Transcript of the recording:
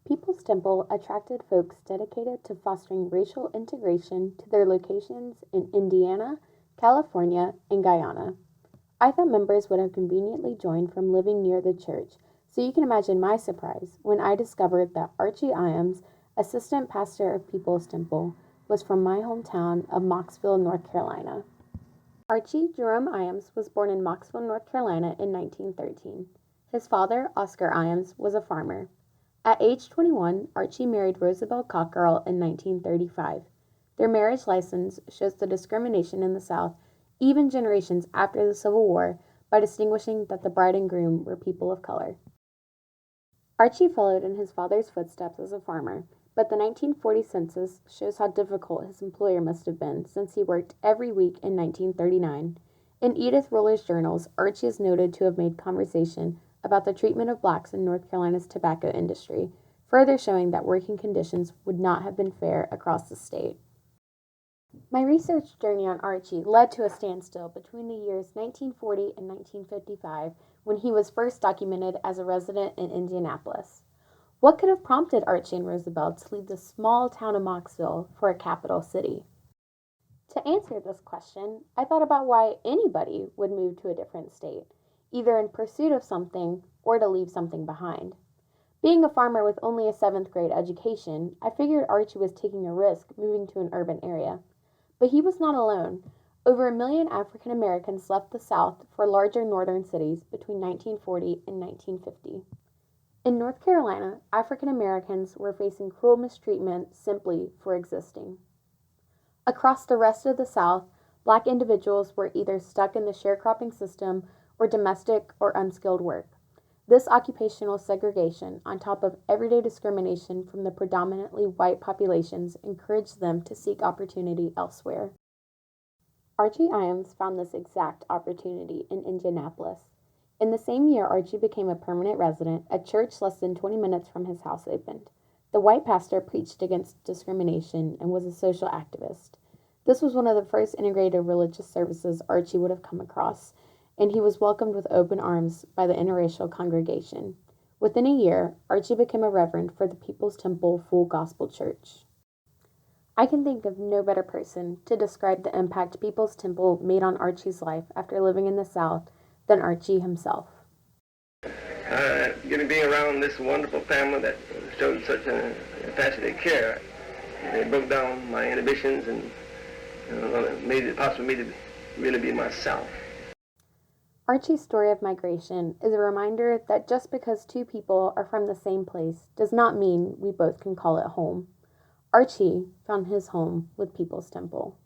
People's Temple attracted folks dedicated to fostering racial integration to their locations in Indiana, California, and Guyana. I thought members would have conveniently joined from living near the church, so you can imagine my surprise when I discovered that Archie Ijames, assistant pastor of People's Temple, was from my hometown of Mocksville, North Carolina. Archie Jerome Ijames was born in Mocksville, North Carolina in 1913. His father, Oscar Ijames, was a farmer. At age 21, Archie married Rosabelle Cockerell in 1935. Their marriage license shows the discrimination in the South, even generations after the Civil War, by distinguishing that the bride and groom were people of color. Archie followed in his father's footsteps as a farmer, but the 1940 census shows how difficult his employer must have been since he worked every week in 1939. In Edith Roller's journals, Archie is noted to have made conversation about the treatment of blacks in North Carolina's tobacco industry, further showing that working conditions would not have been fair across the state. My research journey on Archie led to a standstill between the years 1940 and 1955 when he was first documented as a resident in Indianapolis. What could have prompted Archie and Rosabelle to leave the small town of Mocksville for a capital city? To answer this question, I thought about why anybody would move to a different state, either in pursuit of something or to leave something behind. Being a farmer with only a 7th grade education, I figured Archie was taking a risk moving to an urban area. But he was not alone. Over 1 million African Americans left the South for larger northern cities between 1940 and 1950. In North Carolina, African Americans were facing cruel mistreatment simply for existing. Across the rest of the South, black individuals were either stuck in the sharecropping system or domestic or unskilled work. This occupational segregation, on top of everyday discrimination from the predominantly white populations, encouraged them to seek opportunity elsewhere. Archie Ijames found this exact opportunity in Indianapolis. In the same year Archie became a permanent resident, a church less than 20 minutes from his house opened. The white pastor preached against discrimination and was a social activist. This was one of the first integrated religious services Archie would have come across, and he was welcomed with open arms by the interracial congregation. Within a year, Archie became a reverend for the People's Temple Full Gospel Church. I can think of no better person to describe the impact People's Temple made on Archie's life after living in the South than Archie himself. Being around this wonderful family that showed such a passionate care, it broke down my inhibitions and made it possible for me to really be myself. Archie's story of migration is a reminder that just because two people are from the same place does not mean we both can call it home. Archie found his home with People's Temple.